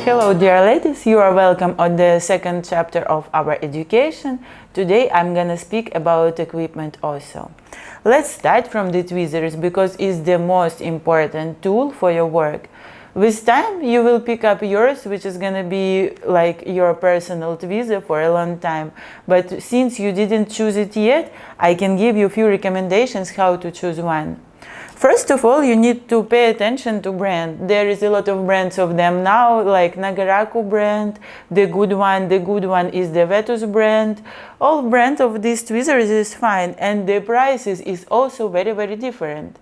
Hello dear ladies, you are welcome on the second chapter of our education. Today I'm gonna speak about equipment also. Let's start from the tweezers because it's the most important tool for your work. With time you will pick up yours, which is gonna be like your personal tweezer for a long time. But since you didn't choose it yet, I can give you a few recommendations how to choose one. First of all, you need to pay attention to brand. There is a lot of brands of them now, like Nagaraku brand, the good one is the Vetus brand. All brands of these tweezers is fine, and the prices is also very different.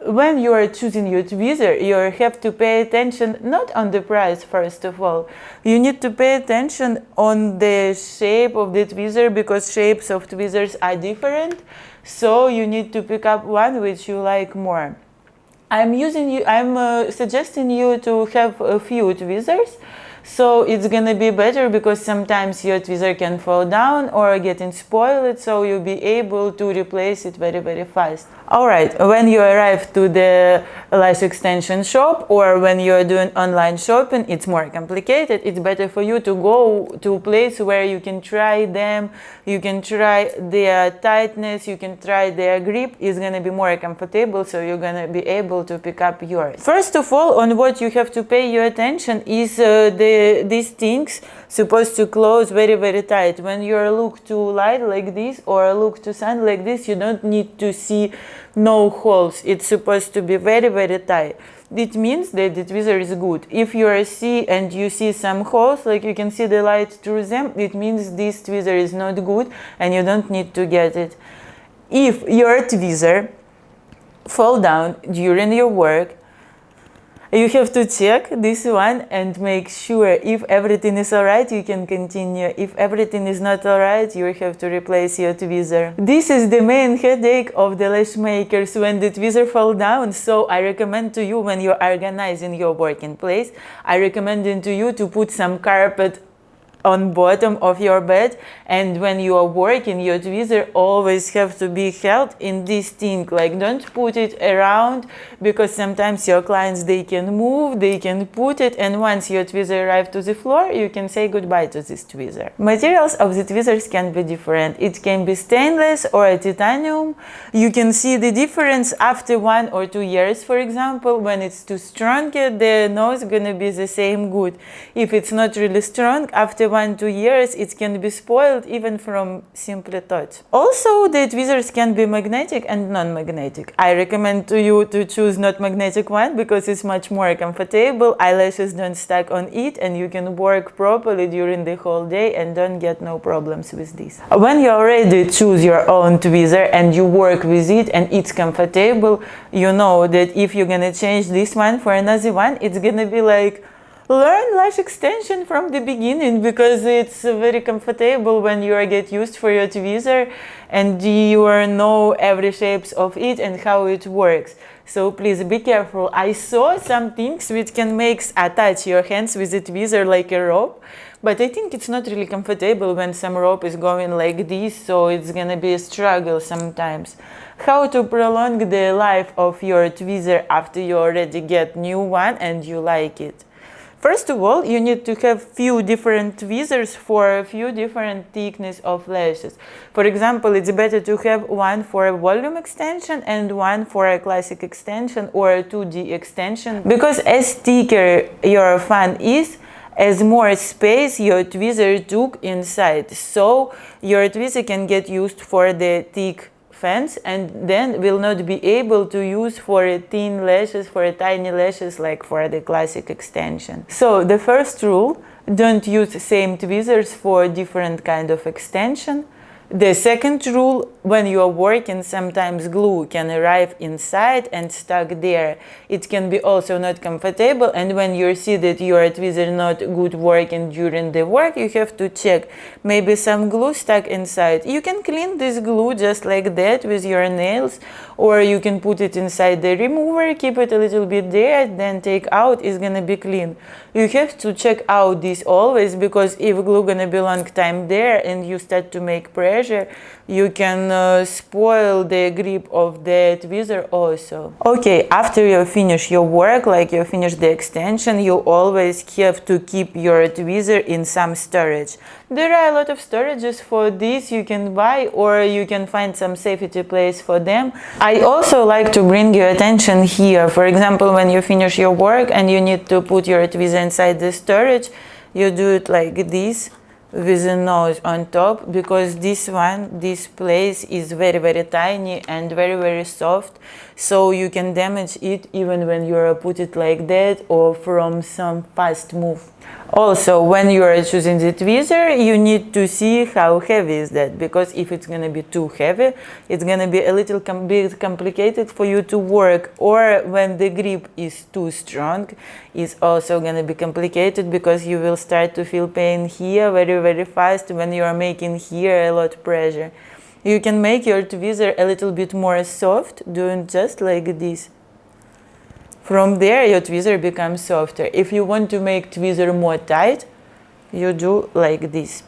When you are choosing your tweezer, you have to pay attention not on the price first of all. You need to pay attention on the shape of the tweezer because shapes of tweezers are different. So you need to pick up one which you like more. I'm suggesting you to have a few tweezers. So it's gonna be better because sometimes your tweezer can fall down or getting spoiled, so you'll be able to replace it very fast. Alright, when you arrive to the lash extension shop or when you're doing online shopping, it's more complicated. It's better for you to go to a place where you can try them, you can try their tightness, you can try their grip. It's gonna be more comfortable, so you're gonna be able to pick up yours. First of all, on what you have to pay your attention is these things supposed to close very tight. When you look to light like this or look to sun like this, you don't need to see no holes. It's supposed to be very tight. It means that the tweezer is good. If you see some holes, like you can see the light through them, it means this tweezer is not good and you don't need to get it. If your tweezer fall down during your work, you have to check this one and make sure if everything is alright, you can continue. If everything is not alright, you have to replace your tweezer. This is the main headache of the lash makers when the tweezer fall down. So I recommend to you when you're organizing your working place, I recommend to you to put some carpet on bottom of your bed, and when you are working, your tweezer always have to be held in this thing. Like, don't put it around because sometimes your clients, they can move, they can put it, and once your tweezer arrives to the floor, you can say goodbye to this tweezer. Materials of the tweezers can be different. It can be stainless or a titanium. You can see the difference after 1 or 2 years, for example. When it's too strong, the nose is gonna be the same good. If it's not really strong, after 1-2 years, it can be spoiled even from simple touch. Also, the tweezers can be magnetic and non-magnetic. I recommend to you to choose not magnetic one because it's much more comfortable. Eyelashes don't stuck on it and you can work properly during the whole day and don't get no problems with this. When you already choose your own tweezer and you work with it and it's comfortable, you know that if you're gonna change this one for another one, it's gonna be like learn lash extension from the beginning because it's very comfortable when you get used for your tweezer and you know every shapes of it and how it works. So please be careful. I saw some things which can attach your hands with the tweezer like a rope, but I think it's not really comfortable when some rope is going like this, so it's gonna be a struggle sometimes. How to prolong the life of your tweezer after you already get new one and you like it. First of all, you need to have few different tweezers for a few different thickness of lashes. For example, it's better to have one for a volume extension and one for a classic extension or a 2D extension, because as thicker your fan is, as more space your tweezer took inside. So your tweezer can get used for the thick fans and then will not be able to use for thin lashes, for tiny lashes like for the classic extension. So the first rule, don't use same tweezers for different kind of extension. The second rule, when you are working, sometimes glue can arrive inside and stuck there. It can be also not comfortable, and when you see that your tweezer not good working during the work, you have to check. Maybe some glue stuck inside. You can clean this glue just like that with your nails, or you can put it inside the remover, keep it a little bit there, then take out, it's gonna be clean. You have to check out this always, because if glue gonna be long time there and you start to make pressure, pressure, you can spoil the grip of the tweezer also. Okay, after you finish your work, like you finish the extension, you always have to keep your tweezer in some storage. There are a lot of storages for this you can buy, or you can find some safety place for them. I also like to bring your attention here. For example, when you finish your work and you need to put your tweezer inside the storage, you do it like this, with a nose on top, because this place is very tiny and very soft, so you can damage it even when you put it like that or from some fast move. Also, when you are choosing the tweezer, you need to see how heavy is that, because if it's gonna be too heavy, it's gonna be a little bit complicated for you to work, or when the grip is too strong, it's also gonna be complicated, because you will start to feel pain here very fast when you are making here a lot pressure. You can make your tweezer a little bit more soft, doing just like this. From there, your tweezer becomes softer. If you want to make tweezer more tight, you do like this.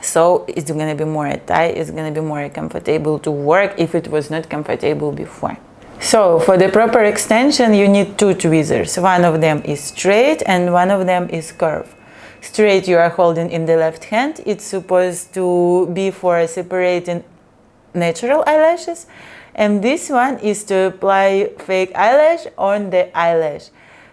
So it's gonna be more tight, it's gonna be more comfortable to work if it was not comfortable before. So for the proper extension, you need two tweezers. One of them is straight and one of them is curved. Straight you are holding in the left hand. It's supposed to be for separating natural eyelashes. And this one is to apply fake eyelash on the eyelash.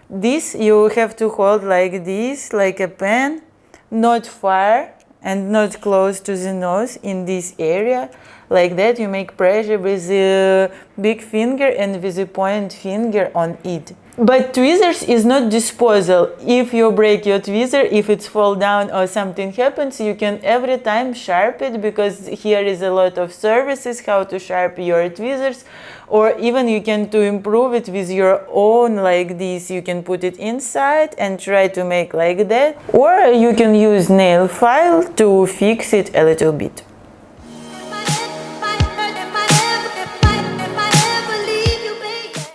This you have to hold like this, like a pen, not far and not close to the nose, in this area. Like that you make pressure with the big finger and with the point finger on it. But tweezers is not disposal. If you break your tweezer, if it's fall down or something happens, you can every time sharp it, because here is a lot of services how to sharpen your tweezers, or even you can to improve it with your own like this. You can put it inside and try to make like that, or you can use nail file to fix it a little bit.